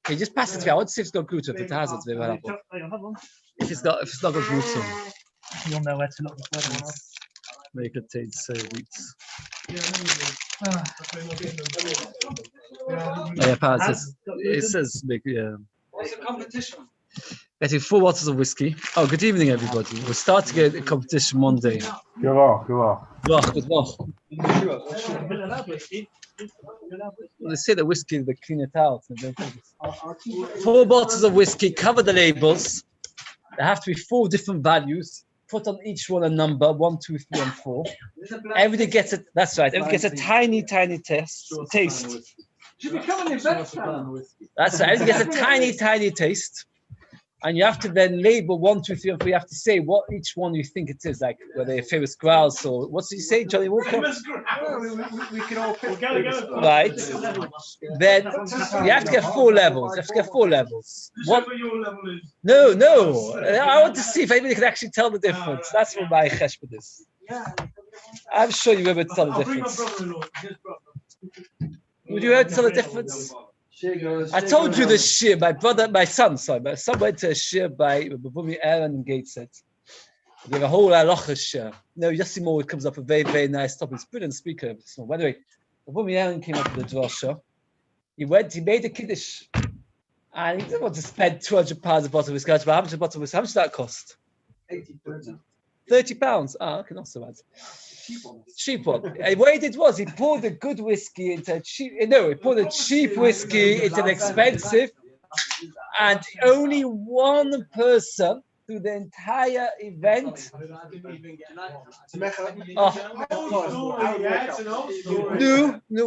Okay, just pass it to me. I want to see if it's got gluten. If it has, it's very helpful. If it's not got gluten, you'll know where to look for it. make it taste wheats. Yeah, pass. It says make What's the competition? Getting 4 bottles of whiskey. Oh, good evening, everybody. We're starting a competition Monday. Good luck. Good luck. They say the whiskey, they clean it out. 4 bottles of whiskey, cover the labels. There have to be 4 different values. Put on each one a number, 1, 2, 3, and 4. Everybody gets it. That's right. Everybody gets a tiny taste. Should become an event plan. That's right. Everybody gets a tiny taste. And you have to then label 1, 2, 3, and 4. You have to say what each one you think it is, like whether your famous grouse or what did you say, Johnny Walker? We can all pick. Right. Then you have to get 4 levels. What your level is. No. I want to see if anybody can actually tell the difference. That's what my cheshbon is. I'm sure you will be able to tell the difference. Would you be able to tell the difference? I told you the shiur. My son went to a shiur by Bavumi Aaron and Gateshead. They have a whole halacha shiur. No, Yossi Moore comes up with a very, very nice topic. He's a brilliant speaker. So, by the way, Bavumi Aaron came up with the drasha. He made a kiddush. And he didn't want to spend £200 a bottle of whiskey. But how much a bottle of whiskey? How much did that cost? £30. Okay, not so bad. Cheap one. And what he did was he poured a good whiskey into a cheap. No, he poured a cheap whiskey into an expensive, and only one person through the entire event. No.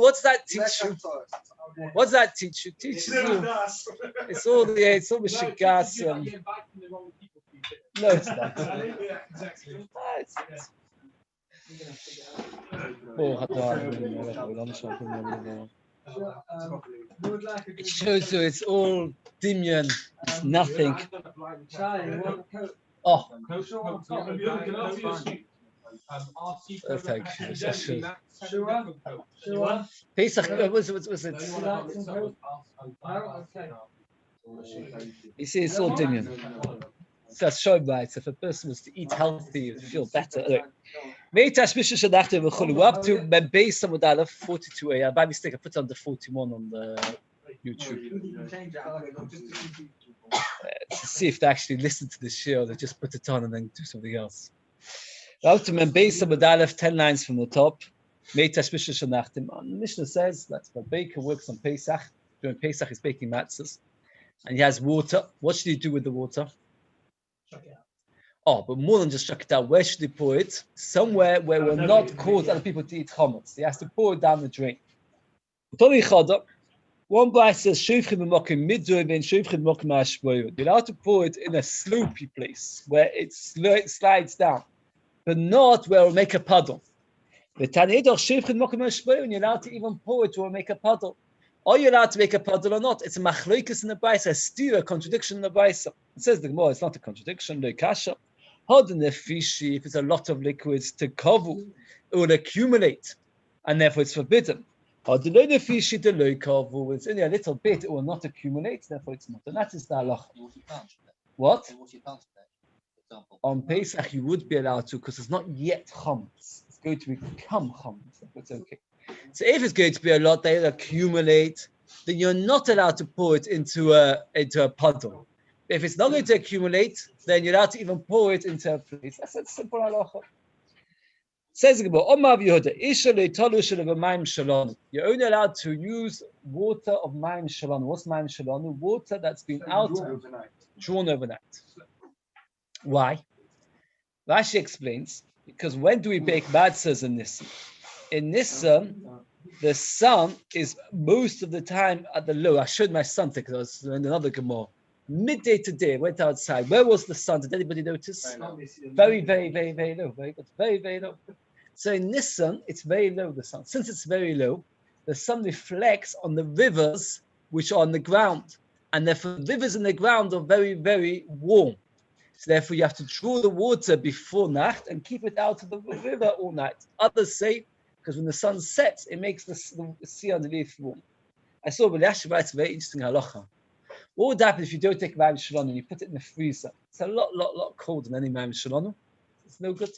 What's that teach you? What's that teach you? Teaches you. It's all Mishigas. No, it's not. It shows you it's all dimion, it's nothing. Oh, perfect. Pesach, was it? You see, it's all dimion. So that's showing right. If a person was to eat healthy, it would feel better. Look. We're up to Beis Samud Aleph 42a. By mistake, I put on the 41 on the YouTube. To see if they actually listen to the shiur, they just put it on and then do something else. We're up to Beis Samud Aleph, 10 lines from the top. The Mishnah says that the baker works on Pesach. During Pesach, he's baking matzahs. And he has water. What should he do with the water? Oh, but more than just chuck it out, where should he pour it? Somewhere where we're not cause other people to eat chametz. He has to pour it down the drain. One Beis says, you're allowed to pour it in a slopey place where it slides down, but not where it will make a puddle. And you're allowed to even pour it where it will make a puddle. Are you allowed to make a puddle or not? It's a machloikus in the Beis, a steer, a contradiction in the Beis. It says the Gemara, it's not a contradiction, no kasha. If it's a lot of liquids to cover, it will accumulate, and therefore it's forbidden. It's only a little bit, it will not accumulate, therefore it's not. And that is the halacha. What? On Pesach you would be allowed to, because it's not yet chametz. It's going to become chametz. It's okay. So if it's going to be a lot, they'll accumulate, then you're not allowed to pour it into a puddle. If it's not going to accumulate, then you're allowed to even pour it into a place. That's a simple halacha. Says the Gemara, Omar Yehuda, you're only allowed to use water of Maim Shalom. What's Maim Shalom? Water that's been drawn overnight. Why? Rashi explains, because when do we bake matzahs in Nisan? In Nisan, the sun is most of the time at the low. I showed my son because I was in another Gemara. Midday today, I went outside. Where was the sun? Did anybody notice? Very, very, very, very low. Very good. Very, very low. So in Nisan, it's very low, the sun. Since it's very low, the sun reflects on the rivers which are on the ground. And therefore, rivers in the ground are very, very warm. So therefore, you have to draw the water before night and keep it out of the river all night. Others say, because when the sun sets, it makes the sea underneath warm. I saw B'Yashiv writes a very interesting halacha. What would happen if you don't take Mayim Shalonu and you put it in the freezer? It's a lot colder than any Mayim Shalonu. It's no good.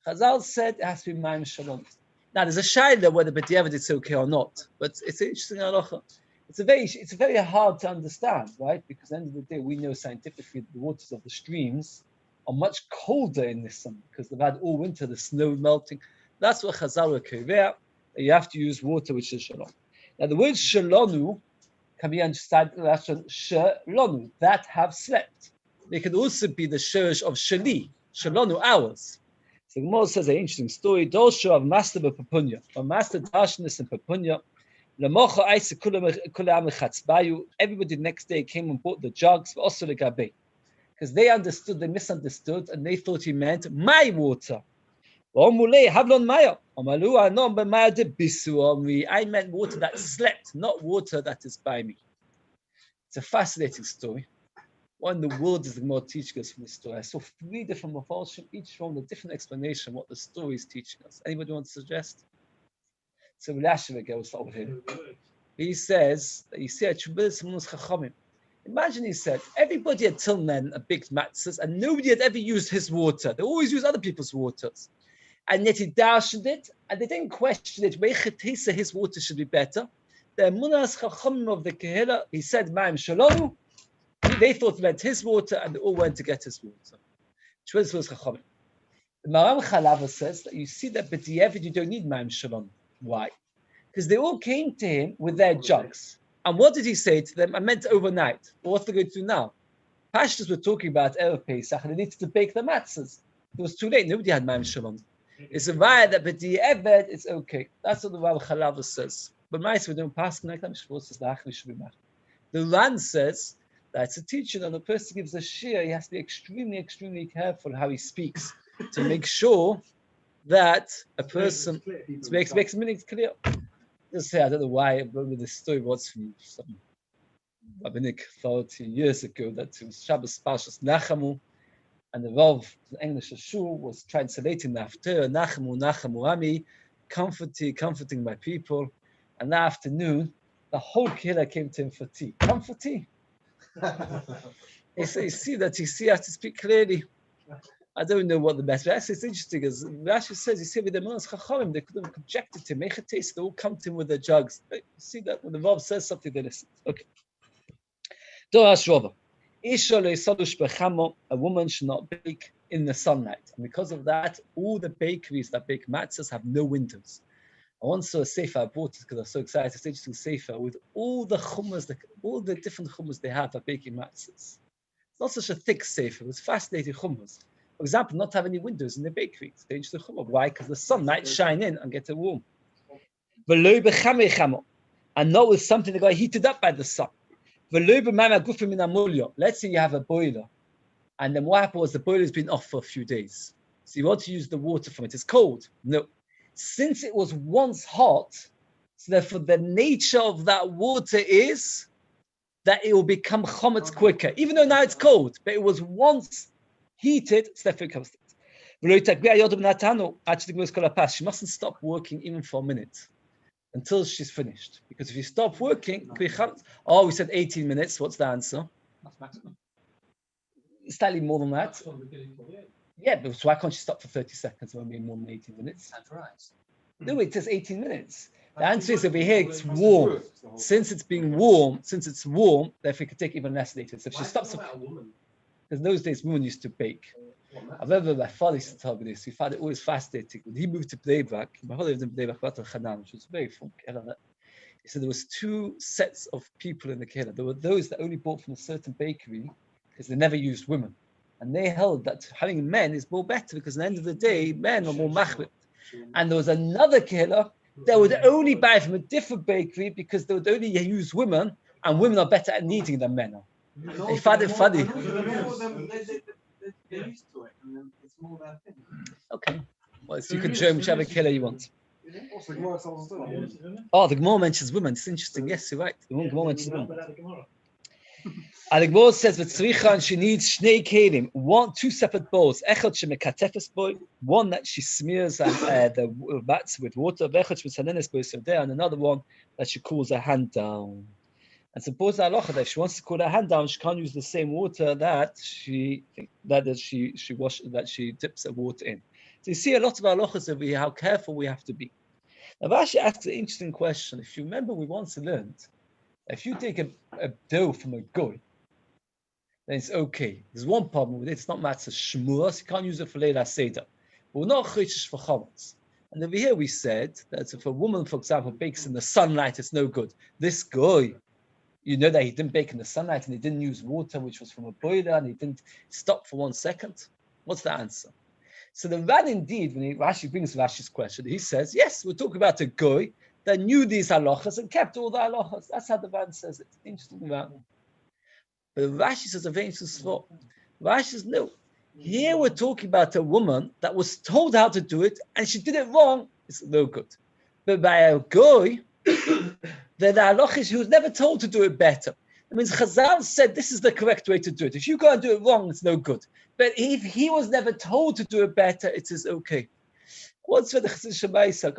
Chazal said it has to be Mayim Shalonu. Now there's a shayla whether B'diavad it's okay or not, but it's an interesting halacha. It's very hard to understand, right? Because at the end of the day, we know scientifically the waters of the streams are much colder in this summer because they've had all winter, the snow melting. That's what Chazal were that you have to use water which is shalom. Now the word shalonu can be understood as shalonu, that have slept. They can also be the shursh of shali, shalonu, hours. So the Gemara says an interesting story. Dolsho of master of Papunya, or master Darshanis in Papunya. Everybody the next day came and bought the jugs for also the gabe. Because they misunderstood, and they thought he meant my water. I meant water that slept, not water that is by me. It's a fascinating story. What in the world is the Gemara teaching us from this story? I saw 3 different Mepharshim, each from a different explanation what the story is teaching us. Anybody want to suggest? So we'll start with him. He says that you see a tremendous chachamim. Imagine he said, everybody had till then a big matzahs and nobody had ever used his water. They always use other people's waters. And yet he darshened it and they didn't question it. His water should be better. The munas chachamim of the Kehillah, he said, Ma'im Shalom. They thought it meant his water and they all went to get his water. Tremendous chachamim. The Maram Chalava says that you see that b'diavad you don't need Ma'im Shalom. Why? Because they all came to him with their jugs. And what did he say to them? I meant overnight. Well, what are they going to do now? Pashtas were talking about Erev Pesach and they needed to bake the matzahs. It was too late. Nobody had Ma'im Shalom. It's a vaya that b'diavad it's okay. That's what the Rav Chalava says. But mice we don't pass like that. The Ran says that it's a teaching and a person gives a shiur, he has to be extremely careful how he speaks to make sure that a person makes meaning clear. Just say I don't know why I remember this story was from some rabbinic authority years ago that it was Shabbos Parshas Nachamu, and the Rav, the English Shiur, was translating the Haftarah Nachamu Ami, comforting my people. And that afternoon, the whole kehillah came to him for tea. Come for tea. He has to speak clearly. I don't know what the best. But it's interesting, as Rashi says, you see with the Manas Chachamim, they couldn't have objected to him. Make a taste. They all come to him with their jugs. You see that when the Rav says something, they listen. Okay. A woman should not bake in the sunlight, and because of that, all the bakeries that bake matzahs have no windows. I once saw a sefer. I bought it because I was so excited. It's an interesting sefer with all the chumras, all the different chumras they have at baking matzahs. It's not such a thick sefer. It was fascinating chumras. For example, not have any windows in the bakery. It's dangerous to chumrah. Why? Because the sunlight shine in and get it warm. And not with something that got heated up by the sun. Let's say you have a boiler, and then what happened was the boiler's been off for a few days. So you want to use the water from it. It's cold. No. Since it was once hot, so therefore the nature of that water is that it will become chometz quicker, even though now it's cold, but it was once heated, so therefore it comes to it. She mustn't stop working even for a minute until she's finished. Because if you stop working, we said 18 minutes, what's the answer? That's maximum. Slightly more than that. Yeah, but why can't you stop for 30 seconds? It won't be more than 18 minutes. That's right. No, it says 18 minutes. The answer is over here, it's warm. Since it's warm, therefore it could take even less later. So if she stops, because in those days women used to bake. I remember my father used to tell me this. He found it always fascinating. When he moved to Bnei, my father lived in Bnei Brak, which was very fun. He said there was 2 sets of people in the kehillah. There were those that only bought from a certain bakery because they never used women. And they held that having men is more better because at the end of the day, men are more machbet. And there was another kehillah that would only buy from a different bakery because they would only use women, and women are better at kneading than men are. He found it funny. They're used to it, and then it's more their thing. Okay. Well, so you can show whichever kehillah you want. Oh, the Gemara mentions women. It's interesting. Yes, you're right. The Gemara mentions women. And the Gemara says v'tzricha, and she needs shnei kelim, two separate bowls. Echad shemekatefes boy, one that she smears the bats with water. V'echad shemetanenes boy there, and another one that she cools her hand down. And suppose halacha that if she wants to cool her hand down, she can't use the same water that she dips the water in. So you see a lot of halachas of how careful we have to be. Now Rashi asks an interesting question. If you remember, we once learned if you take a dough from a goy, then it's okay. There's one problem with it. It's not matzah shmuras. You can't use it for leila seder. But we're not chayshish for chametz. And over here we said that if a woman, for example, bakes in the sunlight, it's no good. This guy, you know that he didn't bake in the sunlight and he didn't use water, which was from a boiler, and he didn't stop for 1 second. What's the answer? So the Ran indeed, when Rashi brings Rashi's question, he says, yes, we're talking about a guy that knew these halachas and kept all the halachas. That's how the Ran says it. Interesting Ran. But Rashi says a very interesting thought. Rashi says, no. Here we're talking about a woman that was told how to do it and she did it wrong. It's no good. But by a guy, the halacha is he was never told to do it better. That means Chazal said this is the correct way to do it. If you can't do it wrong, it's no good. But if he was never told to do it better, it is okay. What's the Chassid Shemaisa?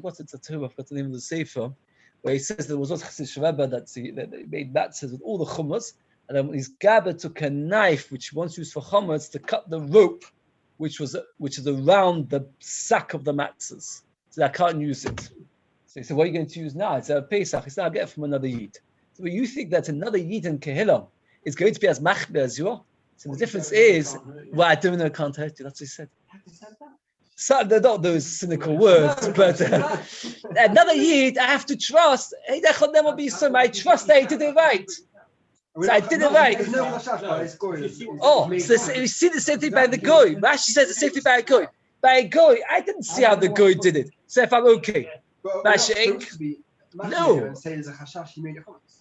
What's it? I've got the name of the Sefer, where he says there was a Chassid Shemaisa that he made matzahs with all the chumras, and then his Gabba took a knife which he once used for chumras to cut the rope, which is around the sack of the matzahs, so I can't use it. So he said, what are you going to use now? It's a Pesach. He said, I'll get it from another Yid. So you think that another Yid in Kehillah is going to be as machbe as you are? So the difference is, well, I don't know, I can't hurt you. That's what he said. So they're not those cynical words, but another Yid, I have to trust. Hey, that will never be so. I trust that he did it right. So I did it right. Oh, so you see the same thing by the Goy. Rashi says the same thing by a Goy. By a Goy, I didn't see how the Goy did it. So if I'm okay.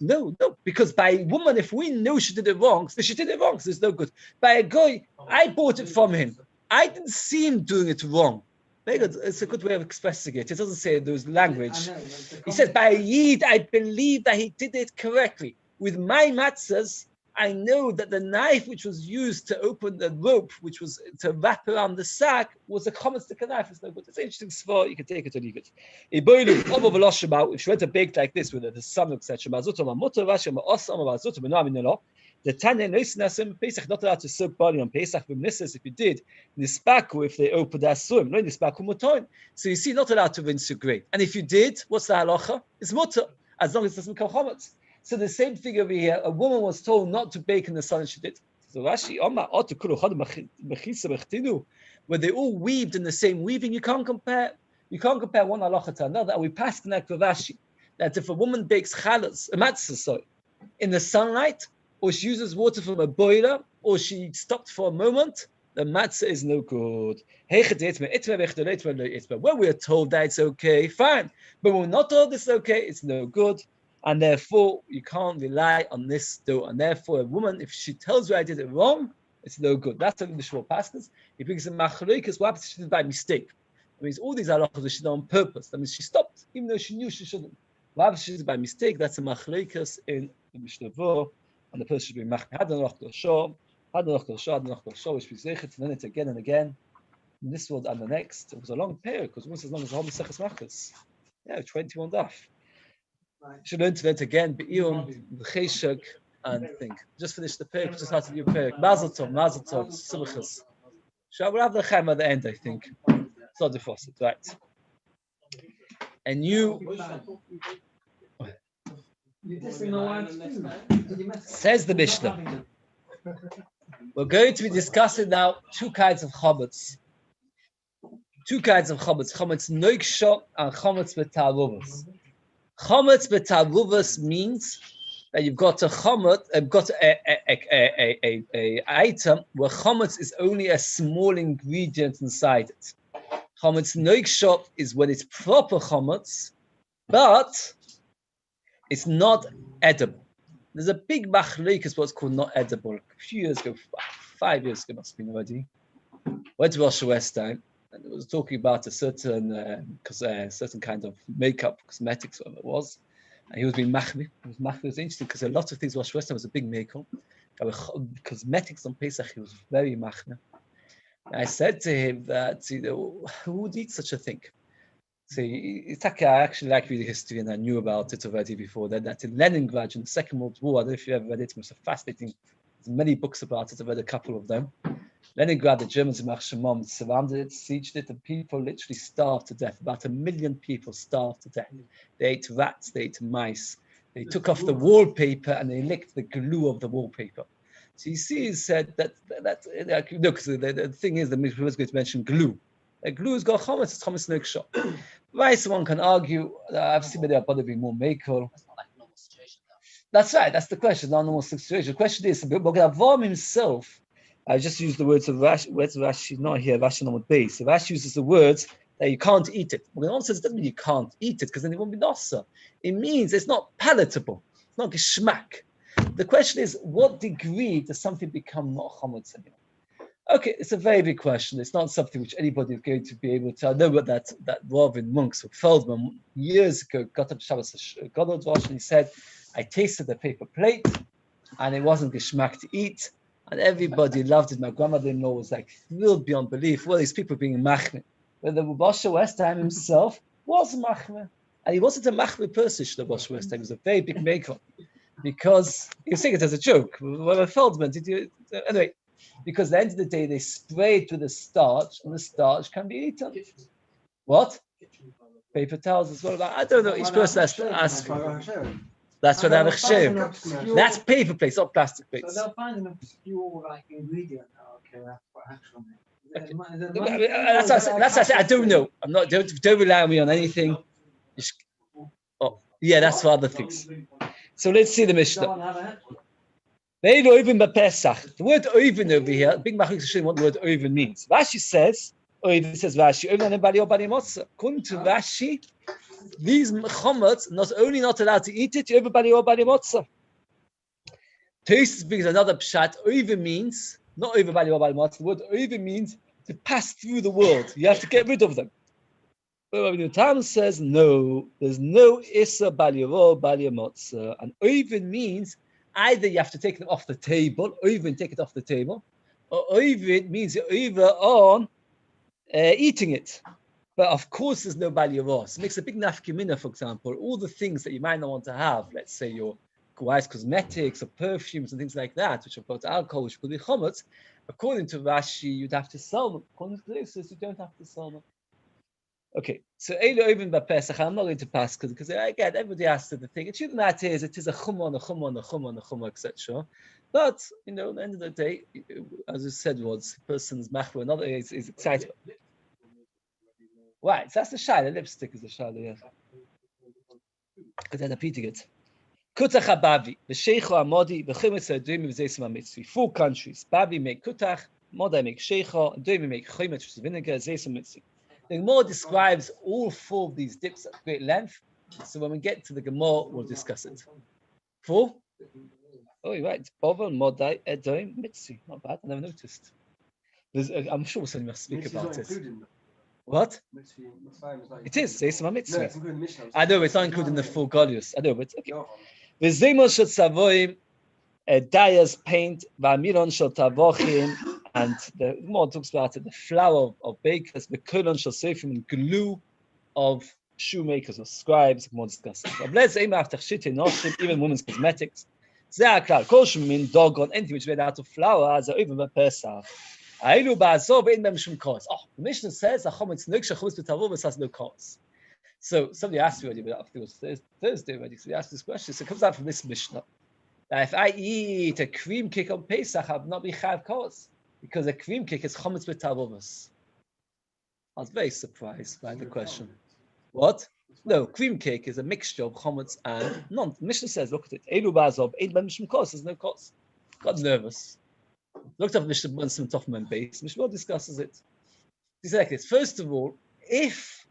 No, because by a woman, if we know she did it wrong, so she did it wrong, so it's no good. By a guy, I bought it from him. I didn't see him doing it wrong. Very good. It's a good way of expressing it. It doesn't say those language. He says, by a Yid, I believe that he did it correctly. With my matzahs, I know that the knife which was used to open the rope, which was to wrap around the sack, was a chometz knife. It's no good. It's an interesting spot. You can take it or leave it. If you went to bake like this with the sun, etc., the Tanya Noisnasim, Pesach not allowed to soak barley on Pesach. If you did, Nispaku, if they opened their swim, no Nispaku Mutoin. So you see, not allowed to rinse your grain. And if you did, what's the halacha? It's mutter, as long as it doesn't become chometz. So the same thing over here, a woman was told not to bake in the sun and she did. So Rashi, where they all weaved in the same weaving, you can't compare one halacha to another. And we passed the neck of Rashi, that if a woman bakes chalas, a matzah, in the sunlight, or she uses water from a boiler, or she stopped for a moment, the matzah is no good. When we are told that it's okay, fine. But when we're not told it's okay, it's no good. And therefore, you can't rely on this dough. And therefore, a woman, if she tells you I did it wrong, it's no good. That's what the Shmuel pastors. He brings a machlokas. What happens if she did it by mistake? That means all these halachas she did on purpose. That means she stopped, even though she knew she shouldn't. What happens if she did it by mistake? That's a machlokas in the Mishnah V'or, and the person should be machlokas. Hadanach Shor, which we say it, and then it's again and again. In this world and the next. It was a long period, because almost as long as the whole Maseches Machlos. Yeah, 21 daf. Right. Should learn to that again. Be'iyun, b'cheshek, and think. Just finish the period. Just started your period. Mazel tov, simchas. We'll have the chaim at the end, I think. So the faucet, right? And says the Mishnah. We're going to be discussing now two kinds of chametz. Chametz noiksha and chametz betaruvas. Chametz betaruvas means that you've got a item where chametz is only a small ingredient inside it. Chametz noiksha is when it's proper chametz, but it's not edible. There's a big machlokes, what's called not edible. A few years ago, 5 years ago, must have been already. Went to Rosh West time, and it was talking about a certain kind of makeup, cosmetics, whatever it was. And he was being machmir. It was interesting because a lot of things Rosh Hashanah was a big miracle. Cosmetics on Pesach, he was very machmir. I said to him that, who would eat such a thing? So it's like I actually like reading history, and I knew about it already before that in Leningrad in the Second World War, I don't know if you ever read it, it was fascinating. There's many books about it, I've read a couple of them. Leningrad, the Germans surrounded it, sieged it, and people literally starved to death. About 1 million people starved to death. They ate rats, they ate mice. They took off the wallpaper and they licked the glue of the wallpaper. So you see, he said that look, the thing is, the Mikvah was going to mention glue. Glue has got chometz, it's chometz neksha. Right, someone can argue, I've seen there are be more makel. That's not like a normal situation, though. That's right, that's the question, not a normal situation. The question is, Avraham himself, I just used the words of Rashi, Rashi not here, Rashi not Beis. So Rashi uses the words that you can't eat it. Well, the answer doesn't mean you can't eat it, because then it won't be nasa. It means it's not palatable. It's not geschmack. The question is, what degree does something become not chometz anymore? Okay, it's a very big question. It's not something which anybody is going to be able to. I know what that Rav in Monks, Feldman, years ago, got up Shabbos Godot Rosh, and he said, I tasted the paper plate, and it wasn't geschmack to eat, and everybody loved it. My grandmother-in-law was like thrilled beyond belief. Well, these people being machmir. But the Moshe Westheim himself was machmir, and he wasn't a machmir person. The Moshe Westheim was a very big maker, because you saying it as a joke. Well, Feldman, anyway? Because at the end of the day, they spray it with the starch, and the starch can be eaten. What? Paper towels as well. I don't know. Each person has to ask. That's what I have a That's paper plates, not plastic plates. So they'll find an obscure like ingredient. Oh, okay, that's what actually. That's what I said. I don't know. I'm not. Don't rely on me on anything. Oh, yeah, that's for other things. So let's see the Mishnah. The word oven over here, big machik is showing what the word oven means. Rashi says, oven says Rashi, oven bali or bali motzah. According to Rashi, these chometz not only not allowed to eat it, oven bali or bali motzah. Tosfos brings another pshat. Oven means not oven bali or bali motzah. The word oven means to pass through the world. You have to get rid of them. But the Talmud says no. There's no issa bali or bali motzah, and oven means either you have to take them off the table, or even take it off the table, or even means you're over on eating it. But of course, there's no balyaros. It makes a big nafkimina, for example, all the things that you might not want to have, let's say your wife's cosmetics or perfumes and things like that, which have got alcohol, which could be chometz. According to Rashi, you'd have to sell them. According to this, you don't have to sell them. Okay, so Eilu Oven Pesach, I'm not going to pass because again, everybody asks the thing. It shouldn't matter, it is a chumon, etc. But, at the end of the day, as I said, was person's machmir, another is excited. Right, so that's the shayla, lipstick is the shayla, yes. Because they're repeating it. Kutach habavi, v'sheicho amodi, v'chimetz ha'adumi v'zeisim ha'mitzvi. 4 countries. Bavi make kutach, Modai make sheicho, adumi make chimetz, which is vinegar, zeisim mitzvi. The Gemara describes all 4 of these dips at great length. So when we get to the Gemara, we'll discuss it. 4? Oh, you're right. Bovel, Modai, Edom, Mitzi. Not bad. I never noticed. I'm sure somebody must speak about it. What? It is. Zeisma Mitzi. I know it's not included in the 4 Golius. I know, but okay. V'zimos shel tzavoim, Daya's paint, v'amiron shel tavochim, and the more talks about it, the flour of bakers, the kolon shel sofrim, and glue of shoemakers or scribes. More discussing. Even women's cosmetics. Anything which is made out of flour, as even the Pesach. The Mishnah says has no cause. So somebody asked me already, but after it was Thursday already, so we asked this question. So it comes out from this Mishnah. That if I eat a cream cake on Pesach, I will not be chayav cause. Because a cream cake is chometz b'tavovos. I was very surprised by the question. What? No, cream cake is a mixture of chometz and non. The Mishnah says, look at it. Elu ba'azov, ein ben mishum kos. There's no kos. Got nervous. Looked up Mishnah once from Tochman and Beis. Mishnah discusses it. He said like this. First of all, if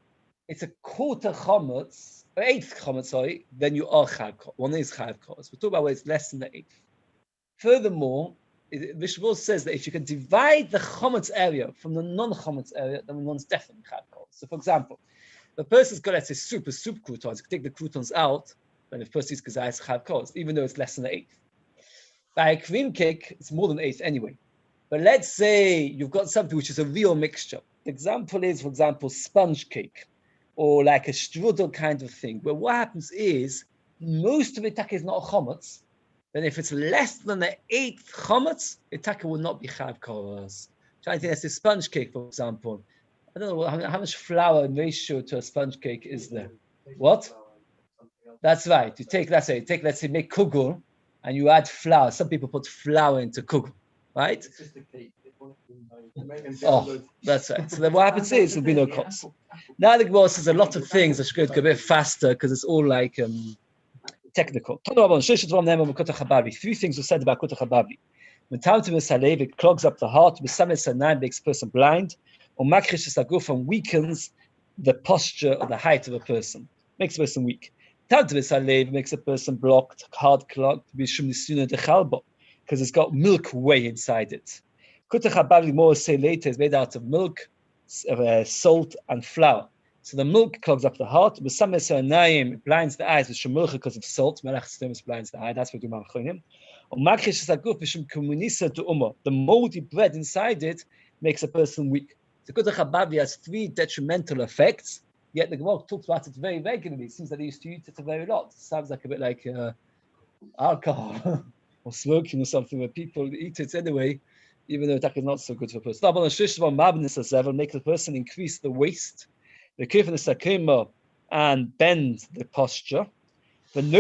it's a quarter chometz, or 1/8 chometz, sorry, then you are chayav kos. One is chayav kos. We're talking about where it's less than the 1/8. Furthermore, Yisroel says that if you can divide the chometz area from the non-chometz area, then one's definitely chayav kos. So, for example, the person's got, let's say, soup croutons. You can take the croutons out, When the person eats kazayas chav kos, even though it's less than an eighth. By a cream cake, it's more than an eighth anyway. But let's say you've got something which is a real mixture. The example is, for example, sponge cake or like a strudel kind of thing, where what happens is most of it is not chametz. Then if it's less than an eighth chametz, it will not be chav kos. Trying to think that's a sponge cake, for example. I don't know how much flour in ratio to a sponge cake is there. What? That's right. You take, let's say, make kugel, and you add flour. Some people put flour into kugel, right? It's just a cake. Oh, that's right. So then what happens is there'll be no cost. Now the Gemara says a lot of things. I should go a bit faster because it's all like technical. 3 things were said about Kutach Hababli. When time to misalev, it clogs up the heart. Misamis makes a person blind. Or makrish sagufam weakens the posture or the height of a person. Makes a person weak. Time to misalev makes a person blocked, hard clogged, because it's got milk way inside it. Kutach Hababli, more say later, is made out of milk, salt, and flour. So the milk clogs up the heart. It blinds the eyes because of salt. Melach blinds the eye. That's what we do. The moldy bread inside it makes a person weak. So Kutach Hababli has 3 detrimental effects. Yet the Gemara talks about it very regularly. It seems that they used to eat it a very lot. It sounds like a bit like alcohol or smoking or something, where people eat it anyway, even though it is not so good for a person. Make the person increase the waist, the kifness sakima, and bend the posture. And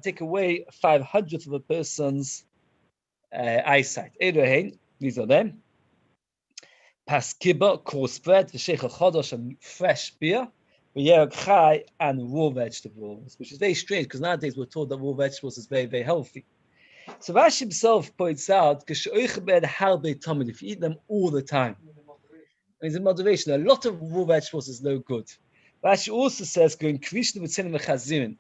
take away 500 of a person's eyesight. These are them. Paskiba, coarse bread, v'sheicha chodosh, and fresh beer, v'yerek chai, and raw vegetables, which is very strange because nowadays we're told that raw vegetables is very, very healthy. So Rashi himself points out, if you eat them all the time, it's in moderation. A lot of raw vegetables is no good. Rashi also says, go increase the v'tzenim v'chazirin.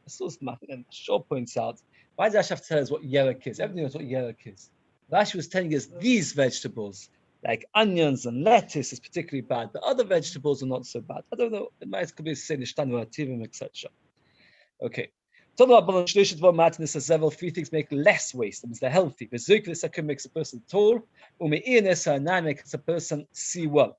And Shaw points out, why does Rashi have to tell us what yerek is? Everybody knows what yerek is. Rashi was telling us these vegetables, like onions and lettuce, is particularly bad, but other vegetables are not so bad. I don't know, it might could be saying etc. Okay. Talking about 3 things make less waste, that means they're healthy. Beis makes a person tall, makes a person see well.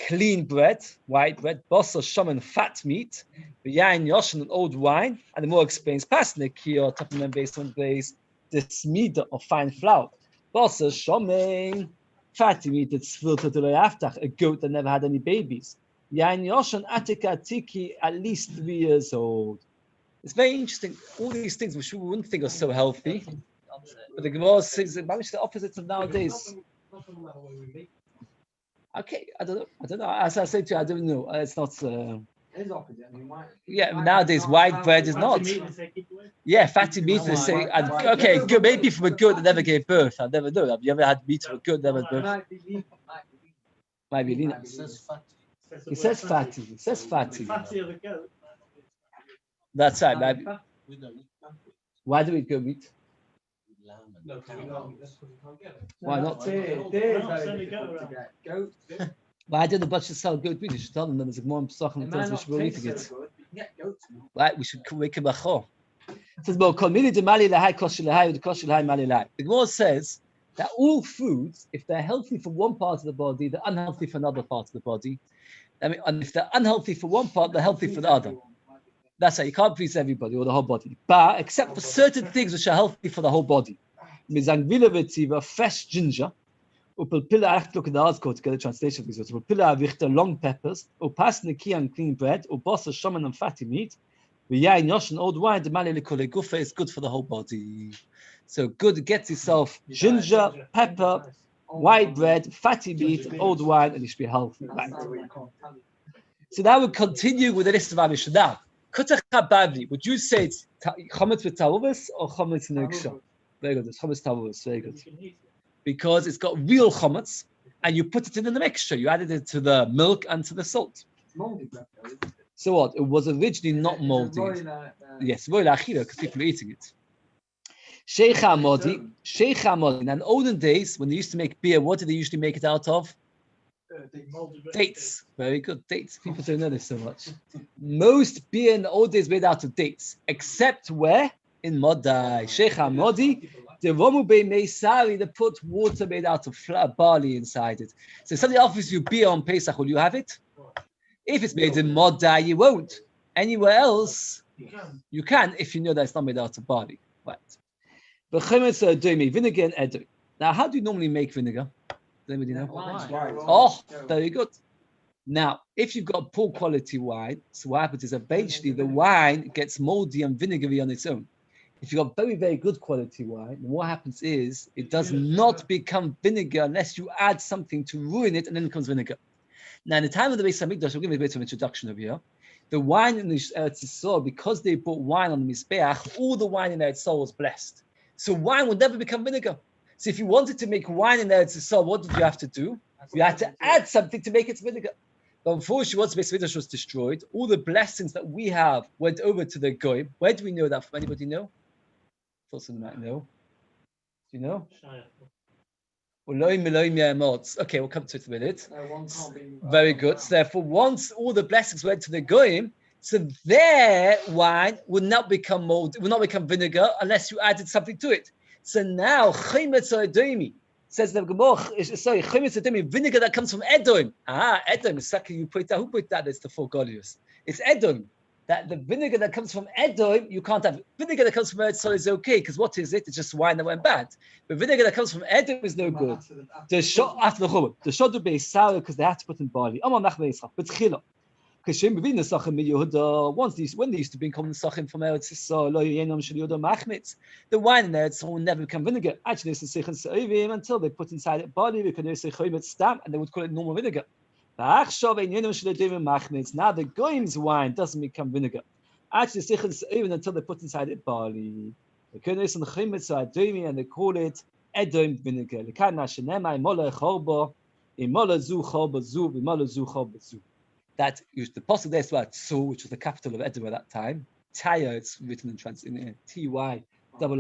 Clean bread, white bread, basar, shaman, fat meat, yain, yoshin, and old wine, and the more explains pasnikir, top and based on base, the smida of fine flour. Basar, shaman, fatty meat that's filtered to aftach, a goat that never had any babies. Yain, yoshin, atika, tiki, at least 3 years old. It's very interesting. All these things which we wouldn't think are so healthy, but the Gemara says the opposites of nowadays. Okay, I don't know. As I said to you, I don't know. It's not. Yeah, nowadays white bread is not. Yeah, fatty meat. They say, okay, good. Maybe from a goat that never gave birth. I never know. Have you ever had meat from a goat that never gave birth? Might be lean. It says fatty. It says fatty. That's right. Maybe. Why do we go meat? Why not? Why did the butcher sell goat meat? You should tell them there's more Pesachim and tells we should be eating it. Right, we should make a bachor. It says, the Gemara says that all foods, if they're healthy for one part of the body, they're unhealthy for another part of the body. I mean, and if they're unhealthy for one part, they're healthy for the other. That's right, you can't please everybody or the whole body. But except for certain things which are healthy for the whole body. Fresh ginger, look at the article to get a translation of these words. Long peppers, and clean bread, shaman and fatty meat, and old wine, is good for the whole body. So good, get yourself ginger, pepper, white bread, fatty meat, old wine, and you should be healthy. Right. So now we'll continue with the list of our Mishnah. Kutach Hababli, would you say it's chametz with tavuvis or chametz neksha? Very good. It's chametz tavuvis. Very good. Because it's got real chametz, and you put it in the mixture. You added it to the milk and to the salt. So what? It was originally not moldy. Yes, because people are eating it. Sheikha Modi. In olden days, when they used to make beer, what did they usually make it out of? Dates. Very good. Dates. People don't know this so much. Most beer in the old days made out of dates, except where? In Modai. Sheikh Modi, the Romu Be Meisari, they put water made out of barley inside it. So if somebody offers you beer on Pesach, will you have it? If it's made in Modai, you won't. Anywhere else, you can if you know that it's not made out of barley. Right. Vinegar and edrei. Now, how do you normally make vinegar? Does anybody know? Oh, very good. Now, if you've got poor quality wine, so what happens is eventually the wine gets moldy and vinegary on its own. If you've got very, very good quality wine, what happens is it does not become vinegar unless you add something to ruin it, and then it becomes vinegar. Now, in the time of the Beis Hamikdash, we'll give you a bit of an introduction over here. The wine in the Eretz Yisroel, because they brought wine on the Mizbeach, all the wine in Eretz Yisroel was blessed. So wine would never become vinegar. So if you wanted to make wine in Eretz Yisrael, what did you have to do? You had to add something to make it vinegar. But unfortunately, once Beis Hamikdash was destroyed, all the blessings that we have went over to the Goyim. Where do we know that from? Anybody know? Thought someone might know. Do you know? Okay, we'll come to it in a minute. Very good. So therefore, once all the blessings went to the Goyim, so their wine would not become mold, would not become vinegar unless you added something to it. So now, says the Gemara, sorry, vinegar that comes from Edom. Edom, you put that. Who put that? It's the four Goliaths. It's Edom. That the vinegar that comes from Edom, you can't have. Vinegar that comes from Eretz is okay, because what is it? It's just wine that went bad. But vinegar that comes from Edom is no good. The shot after the Chumah, the shot would be sour because they had to put in barley. Because when they used to bring common Pesachim from Eretz Yisrael, the wine in Eretz will never become vinegar. Actually, it's until they put inside it barley, and they would call it normal vinegar. Now the Goyim's wine doesn't become vinegar. Actually, even until they put inside it barley. And they call it Edom vinegar. That the possible there is Tzu, which was the capital of Edom at that time. Tyre, it's written in Tyre. Don't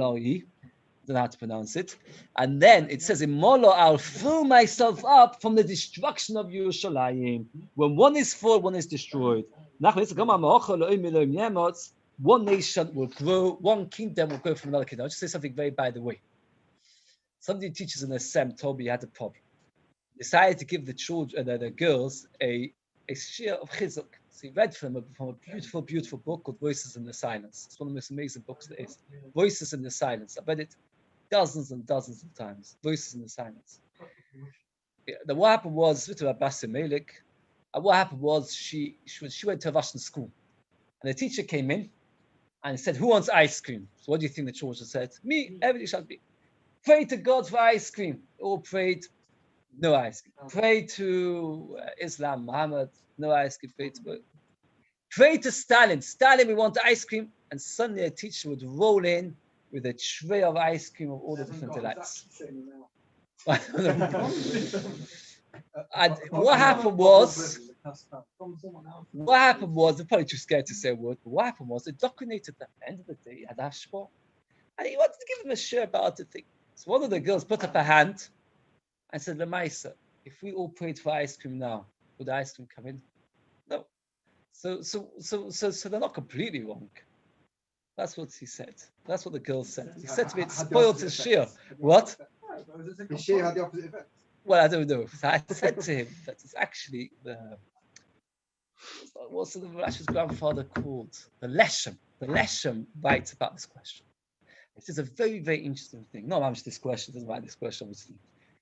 know how to pronounce it. And then it says, in Molo, I'll fill myself up from the destruction of Yerushalayim. When one is full, one is destroyed. One nation will grow, one kingdom will grow from another kingdom. I'll just say something very by the way. Somebody who teaches in the SEM told me he had a problem. Decided to give the children, the girls, a Shiur of Chizuk. So he read from a beautiful, beautiful book called Voices in the Silence. It's one of the most amazing books there is. Voices in the Silence. I've read it dozens and dozens of times. Voices in the Silence. What happened was, what happened was she went to a Russian school. And the teacher came in and said, who wants ice cream? So what do you think the children said? Me, everybody shall be. Pray to God for ice cream. All prayed. No ice cream. Pray to Islam, Muhammad, no ice cream. Pray to Stalin. Stalin, we want ice cream. And suddenly a teacher would roll in with a tray of ice cream of all the different delights. And what happened was, they're probably too scared to say a word, but what happened was, they indoctrinated them. At the end of the day, he had Ashwa. And he wanted to give them a shiur about the thing. So one of the girls put up her hand and said, Lamaisa, if we all prayed for ice cream now, would the ice cream come in? No. So they're not completely wrong. That's what he said. That's what the girl said. He said to me, it spoiled his shiur. What? The shiur had the opposite effect. Well, I don't know. I said to him that it's actually what's the Rashi's grandfather called? The Leshem. The Leshem writes about this question. It is a very, very interesting thing. Not much this question, doesn't write this question, obviously.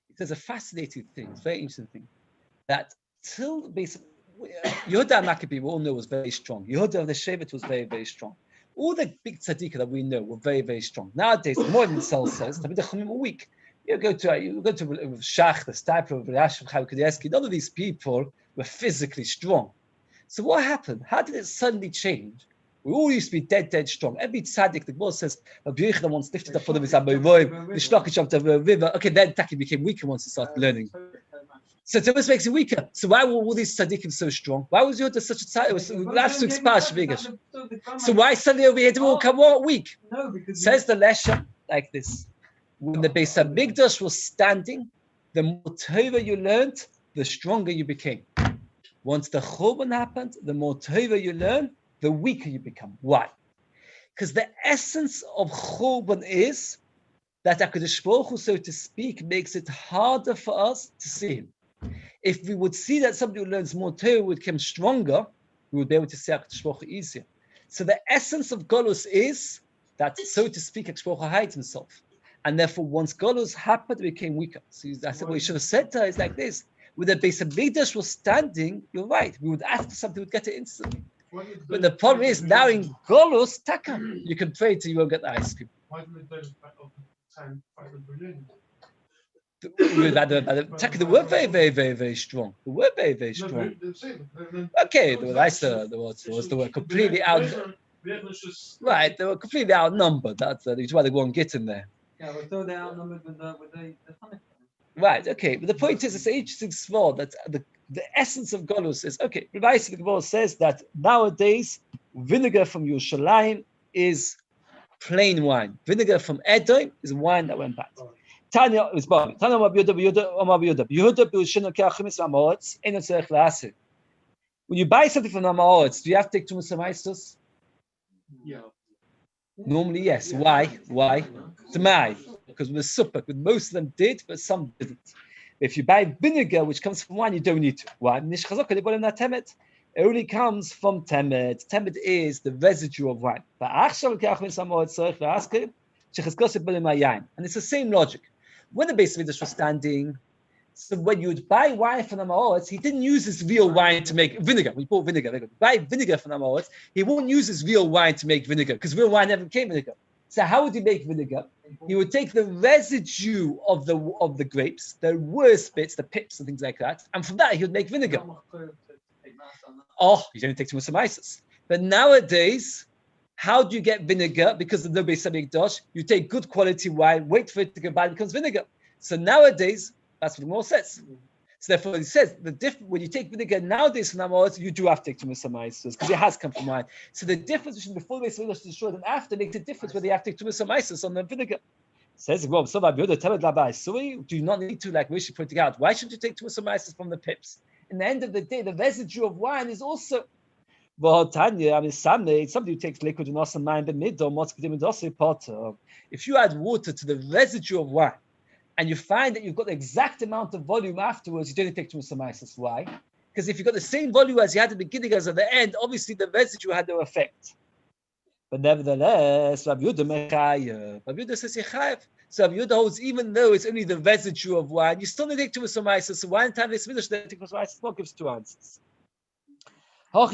It is a fascinating thing, it's a very interesting thing. That till basically, Yehuda Maccabee, we all know, was very strong. Yehuda of the Shevet was very, very strong. All the big tzaddikim that we know were very, very strong. Nowadays, more than Sel says, the Chachamim are weak. You go to Shach, the Stipler of Rashi, Chaim, none of these people were physically strong. So what happened? How did it suddenly change? We all used to be dead strong. Every tzaddik, the Gemara says, Rabbi Yehuda once lifted up for them his Amoyim, the Shlokish jumped over a river. Okay, then Taki became weaker once he started learning. So it almost makes it weaker. So why were all these tzaddikim so strong? Why was Yehuda such a tzaddik? It was absolute spash. So why suddenly over here do we all come weak? No, because says the Leshem like this. When the Beis Hamikdash was standing, the more Torah you learned, the stronger you became. Once the churban happened, the more tova you learn, the weaker you become. Why? Because the essence of churban is that HaKadosh Baruch Hu, so to speak, makes it harder for us to see Him. If we would see that somebody who learns more Torah would become stronger, we would be able to see HaKadosh Baruch Hu easier. So the essence of Golus is that, so to speak, HaKadosh Baruch Hu hides Himself. And therefore, once Golus happened, it became weaker. So I said, what you should have said to her is like this. With the Beis Hamikdash was standing, you're right. We would ask for something, we would get it instantly. But the problem is, now in Golus, Taka, you can pray till you won't get the ice cream. Why didn't they time fight with Berlin? They were very, very, very, very strong. They were very, very strong. Okay, they were completely out. Right, they were completely outnumbered. That's why they won't get in there. Yeah, but though they're outnumbered with the Hanukkah. Right, okay. But the point is, it's an interesting svor that the essence of Golus is, okay, Rabbi the Gemara says that nowadays, vinegar from Yerushalayim is plain wine. Vinegar from Edom is wine that went bad. Tanya is bad. Tanya when you buy something from Amaretz, do you have to take Tumas Hamaisos? Yeah. Normally, yes. Why? Tamai. Because with the supper, with most of them did, but some didn't. If you buy vinegar, which comes from wine, you don't need to. Why? It only comes from temet. Temet is the residue of wine. And it's the same logic. When the Beis Hamikdash was standing, so when you would buy wine from the Amaretz, he didn't use his real wine to make vinegar. When he bought vinegar, buy vinegar from the Amaretz, he won't use his real wine to make vinegar because real wine never became vinegar. So how would he make vinegar? He would take the residue of the grapes, the worst bits, the pips and things like that, and from that he would make vinegar. Oh, you don't take too much Hamaisos. But nowadays, how do you get vinegar? Because of the Beis Hamikdash, you take good quality wine, wait for it to go bad, it becomes vinegar. So nowadays, that's what the Gemara says. So therefore, he says when you take vinegar nowadays from Amaretz, you do have to take Tumas Hamaisos because it has come from wine. So the difference between before the Beis Hamikdash is destroyed and after makes a difference whether you have to take Tumas Hamaisos on the vinegar. Says Rob, so do you not need to, like Rishi pointing out, why should you take Tumas Hamaisos from the pips? In the end of the day, the residue of wine is also. Somebody who takes liquid and also mind the if you add water to the residue of wine and you find that you've got the exact amount of volume afterwards, you don't take Tumas Hamaisos. Why? Because if you've got the same volume as you had at the beginning as at the end, obviously the residue had no effect. But nevertheless, Rabbi Yehuda says Yechayev. So Rabbi Yehuda holds, even though it's only the residue of wine, you still need to take Tumas Hamaisos. So why in time this Midrash take Tumas Hamaisos? What gives two answers? What's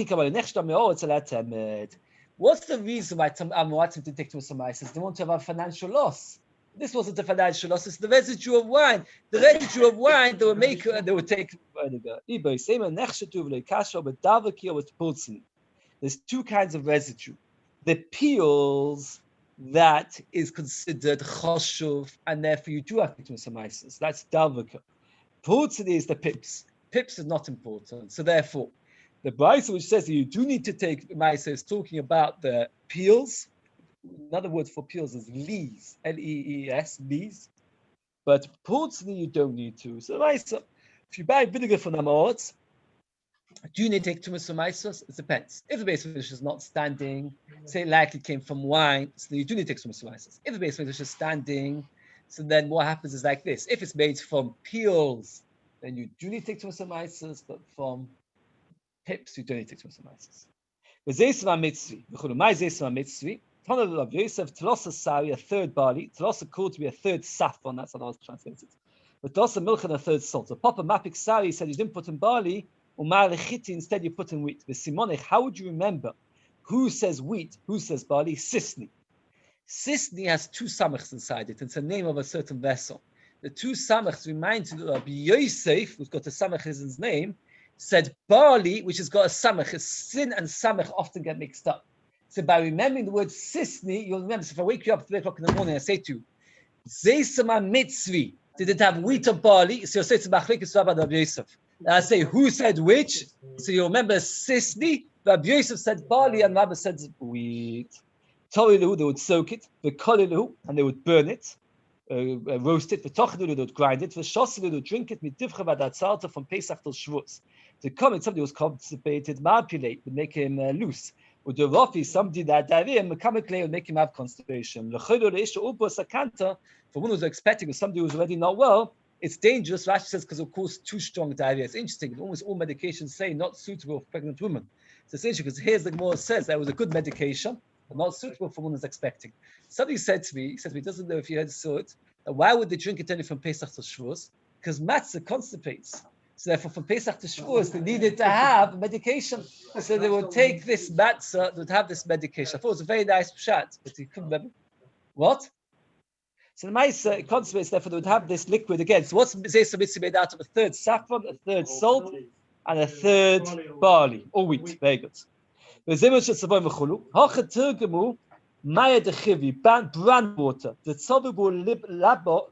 the reason why Amaretzim didn't take Tumas Hamaisos? They want to have a financial loss. This wasn't a financial loss, it's the residue of wine. The residue of wine, they would make and they would take vinegar. There's two kinds of residue. The peels, that is considered choshuv, and therefore you do have to take Tumas Hamaisos. That's davaka. Pultzini is the pips. Pips is not important. So therefore, the Beis which says that you do need to take Maisa is talking about the peels. Another word for peels is lees, L-E-E-S, lees. But pultzini you don't need to. So Maisa, if you buy vinegar from Amaretz, do you need to take Tumas Hamaisos? It depends. If the Beis Hamikdash is not standing, say like it came from wine, so you do need to take Tumas Hamaisos. If the Beis Hamikdash is standing, so then what happens is like this. If it's made from peels, then you do need to take Tumas Hamaisos, but from pips, you don't need to take Tumas Hamaisos. But Zeisva Mitzvi, my Zeisva Mitzvi, Tana of Yosef, Tlosa Sari, a third barley, Tlosa called to be a third saffron, that's how I was translated. But Tlosa milk and a third salt. So Papa Mapik Sari said you didn't put in barley, or Malachiti, instead you put in wheat. The Simonich, how would you remember who says wheat, who says barley? Sisni. Sisni has two samachs inside it. It's a name of a certain vessel. The two samachs remind you of Yosef, who's got a samach as his name, said barley, which has got a samach. Sin and samach often get mixed up. So by remembering the word sisni, you'll remember. So if I wake you up at 3 o'clock in the morning, I say to you, Zeisama Mitzvi, did it have wheat or barley? So you'll say to Machlekes Rabbi Rabbi Yosef. I say, who said which? So you remember sisni, Rabbi Yosef said barley, and Rabbi said wheat. Torilu, they would soak it, the kolilu, and they would burn it. roast it, v'tochnu to grind it, v'shosnu to drink it, mitivcha v'adatzalta from Pesach till Shavuos. To come and somebody was constipated, manipulate, would make him loose. With the Rafi, somebody that diarrhea, mechanically would make him have constipation. For one who's expecting, or somebody who's already not well, it's dangerous. Rashi says because of course too strong diarrhea. It's interesting. Almost all medications say not suitable for pregnant women. So it's interesting because here's the Gemara says that it was a good medication, but not suitable for one who's expecting. Somebody said to me, he said he doesn't know if you saw it. Why would they drink it only from Pesach to Shavuos? Because matzah constipates. So therefore, from Pesach to Shavuos, they needed to have medication. So they would take this matzah, they would have this medication. I thought it was a very nice pshat, but he couldn't remember. What? So the matzah constipates, therefore they would have this liquid again. So what's Zesa Mitzvah made out of? A third saffron, a third salt, and a third barley, or wheat. Very good. Brand water. The tzavur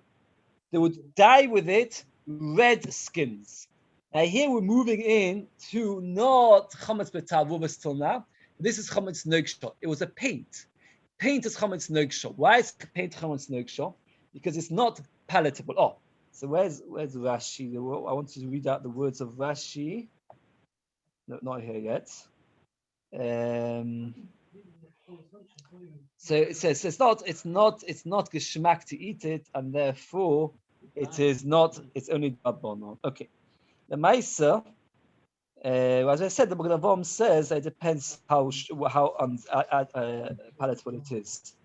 they would dye with it red skins. Now here we're moving in to not chametz b'tavuvas till now. This is chametz nogsha. It was a paint. Paint is chametz nogsha. Why is paint chametz nogsha? Because it's not palatable. Oh, so where's Rashi? I want to read out the words of Rashi. No, not here yet. So it says it's not geschmack to eat it, and therefore it is not. It's only dabon. Okay. The Maisa, as I said, the Magen Avraham says it depends how palatable it is.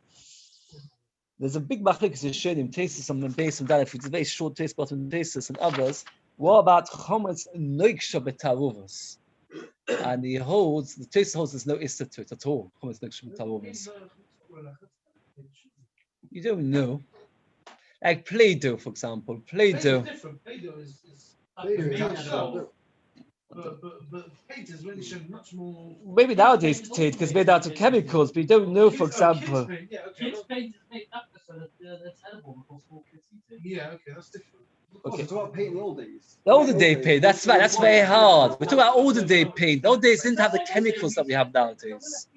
There's a big machlokes Rishonim, tastes some Beis and Dalef. It's a very short taste, but in tastes and others. What about chometz noiksha betaruvos? And he holds the taste holds there's no issa to it at all. Chometz noiksha betaruvos. You don't know. Like Play-Doh, for example. Play-Doh. Play-Doh is Play-Doh. but paint is really shown much more. Maybe nowadays potato because it's made out of chemicals, but you don't know, for example. Kids paint is made up so that they're terrible because small kids eat it. Yeah, okay, that's different. Okay. It's about paint in the old days. The older day paint, that's right, that's very hard. We're talking about older day paint. The old days didn't have the chemicals that we have nowadays.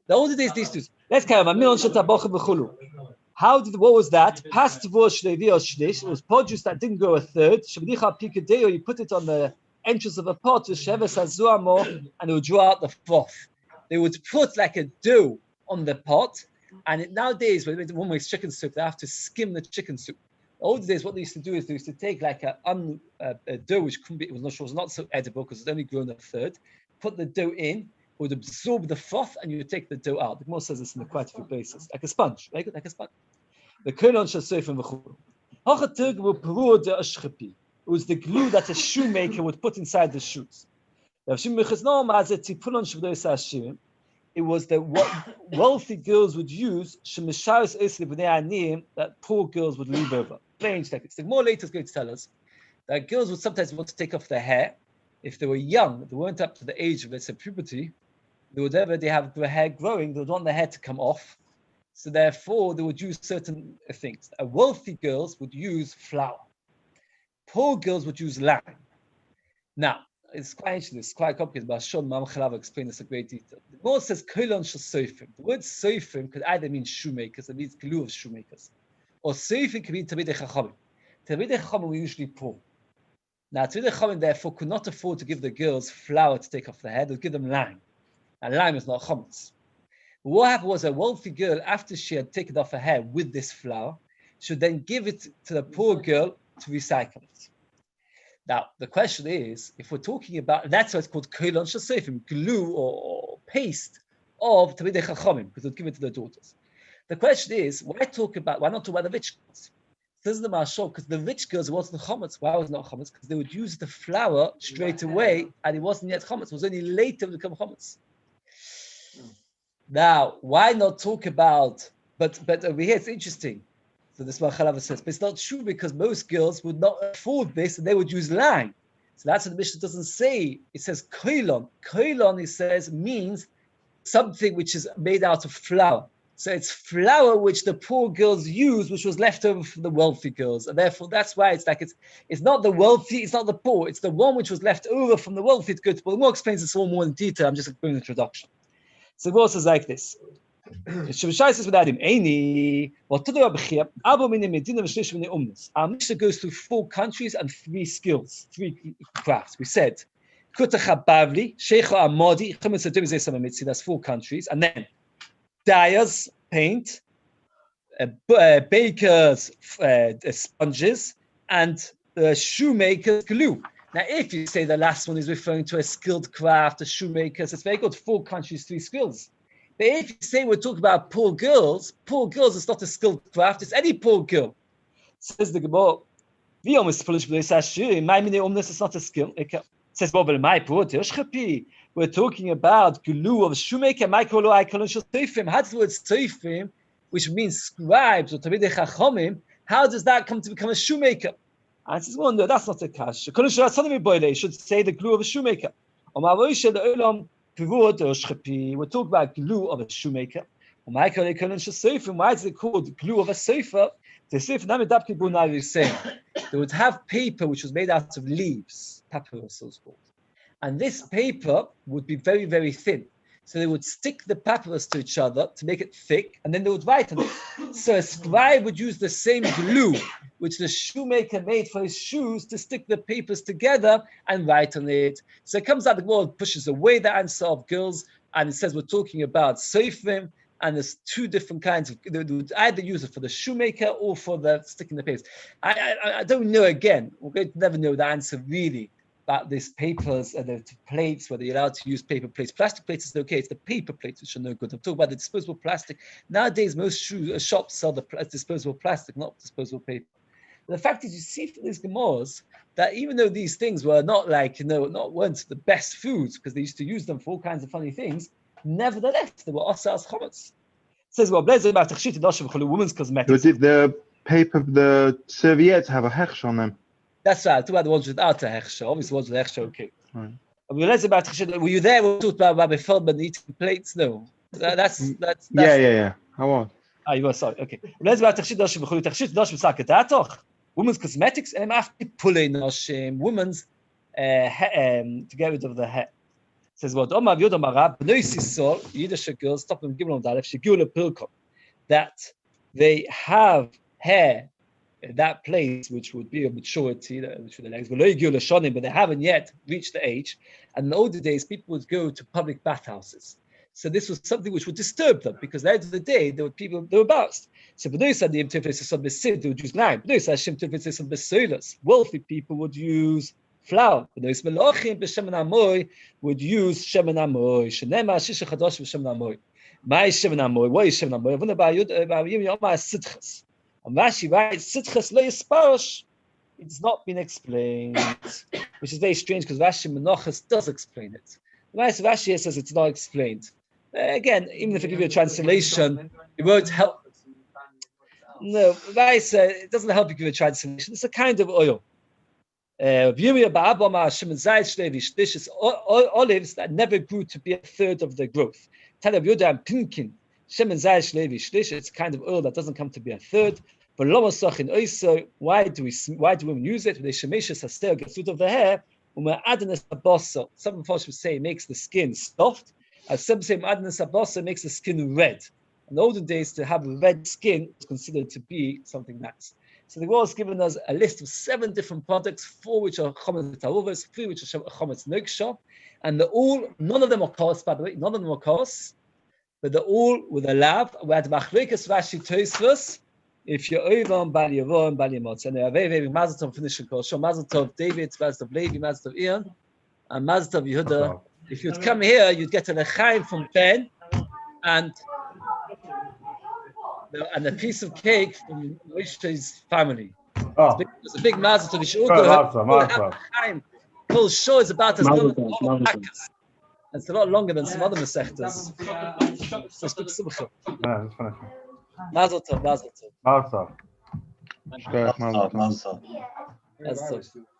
The older days, these two. Let's carry on. What was that? Past it was produce that didn't go a third. You put it on the entrance of a pot with and it would draw out the froth. They would put like a dough on the pot, and nowadays when one makes chicken soup, they have to skim the chicken soup. Old days, what they used to do is they used to take like a dough which was not so edible because it's only grown a third. Put the dough in, it would absorb the froth, and you would take the dough out. The Gemara says this in quite a few places, like a sponge, right? Like a sponge. The Konon Shasef and V'chur. It was the glue that a shoemaker would put inside the shoes. It was the wealthy girls would use that poor girls would leave over. Plain techniques. The more later is going to tell us that girls would sometimes want to take off their hair. If they were young, they weren't up to the age of, let's say, puberty, they have the hair growing, they would want the hair to come off. So therefore, they would use certain things. Wealthy girls would use flour. Poor girls would use lime. Now, it's quite interesting, it's quite complicated, but Shon Mamchalav explained this in great detail. The Gemara says, Kolon Shasofim. The word Sofim could either mean shoemakers, it means glue of shoemakers. Or Sofim could mean Talmidei Chachamim. Talmidei Chachamim were usually poor. Now, Talmidei Chachamim therefore could not afford to give the girls flour to take off their head, they would give them lime. And lime is not chametz. What happened was a wealthy girl, after she had taken off her hair with this flour, should then give it to the poor girl to recycle it. Now, the question is, if we're talking about, that's why it's called kolon shasefim, glue or paste of Talmidei Chachamim, because they'll give it to their daughters. The question is, why not talk about the rich girls? This is the Mashal, because the rich girls wasn't chametz. Why was it not chametz? Because they would use the flour straight away, and it wasn't yet chametz. It was only later to become chametz. Now, why not talk about? But over here it's interesting. So this is what Chalava says, but it's not true because most girls would not afford this, and they would use lime. So that's what the Mishnah doesn't say. It says koilon. Koilon, it says, means something which is made out of flour. So it's flour which the poor girls use, which was left over from the wealthy girls, and therefore that's why it's like it's not the wealthy, it's not the poor, it's the one which was left over from the wealthy to go to. But the more explains this all more in detail. I'm just doing the introduction. So the verse is like this. Shemashai without him. Any what to do Abchia, Abo Minim Medina Vashlish Mini Umnis. Our Mishnah goes through 4 countries and 3 skills, 3 crafts. We said Kutacha Bavli, Sheikha Amodi, Chametz Adimizeh Samamitzi, that's 4 countries, and then dyers, paint, bakers, sponges, and shoemakers, glue. Now, if you say the last one is referring to a skilled craft, a shoemakers, it's very good. 4 countries, 3 skills. But if you say we're talking about poor girls is not a skilled craft, it's any poor girl. Says the Gemara, we almost foolish, but my mini omness is not a skill. It says, well, my poor we're talking about glue of shoemaker, how does the word seifim, which means scribes or Talmidei Chachamim, how does that come to become a shoemaker? And it says, well, no, that's not a kash. You should say the glue of a shoemaker. We're talking about glue of a shoemaker. Why is it called glue of a sefer? The sefer is saying they would have paper which was made out of leaves, papyrus, so it's called. And this paper would be very, very thin. So they would stick the papyrus to each other to make it thick, and then they would write on it. So a scribe would use the same glue which the shoemaker made for his shoes to stick the papers together and write on it. So it comes out, the world pushes away the answer of girls, and it says we're talking about seifim, and there's 2 different kinds of, they would either use it for the shoemaker or for the sticking the papers. I don't know, again, we're going to never know the answer really about these papers and the plates, whether you're allowed to use paper plates. Plastic plates is okay, it's the paper plates which are no good. I'm talking about the disposable plastic. Nowadays, most shops sell the disposable plastic, not disposable paper. The fact is, you see from these Gemaras that even though these things were not like, weren't the best foods because they used to use them for all kinds of funny things, nevertheless, they were also as chametz. It says, well, women's cosmetics. But did the paper, the serviettes have a hechsh on them? That's right. I talk about the ones without a hechsher. Obviously, the ones with a hechsher, okay. Right. Were you there when we talked about Rabbi Feldman eating plates? No. That's Yeah. I was. You were, sorry. Okay. Women's cosmetics and women's to get rid of the hair. It says what? Yiddish girls, stop them giving them that they have hair in that place which would be a maturity, which the legs, but they haven't yet reached the age. And in the older days, people would go to public bathhouses. So this was something which would disturb them because at the end of the day, they were embarrassed. So they would use lime. Wealthy people would use flour. Would use shemen amoy. Shenema shisha chadosh v'shemen amoy. My shemen amoy. What is shemen amoy? Rashi writes sitchas lo yisparosh. It's not been explained, which is very strange because Rashi Menachos does explain it. Rashi says it's not explained. Again, even if I give you a translation, it won't help. No, it doesn't help you give a translation. It's a kind of oil. Olives that never grew to be a third of their growth. It's a kind of oil that doesn't come to be a third. But why do women use it? They gets rid of the hair. Some of us would say it makes the skin soft. As some say makes the skin red. In the olden days, to have red skin was considered to be something nice. So the Lord has given us a list of 7 different products, 4 which are chometz taruvos, 3 which are chometz noksha, and none of them are kos, by the way, none of them are kos, but they're all with a lav. We had machlokas Rashi Tosfos. If you're over on Bal Yavo and Bal Yamotz, and they are very, very Mazel Tov finishing course. So Mazel Tov David, Mazel Tov Levi, Mazel Tov Ian, and Mazel Tov Yehuda. If you'd come here, you'd get a lechaim from Ben and a piece of cake from Moshe's family. Oh, It's a big Mazel Tov. You should all go have lechaim. Full show is about as long as it's a lot longer than some other Masechtas. So it's good simcha. yeah, that's funny. Mazel Tov, Mazel Tov. Mazel tov. Mazel tov. Mazel Tov.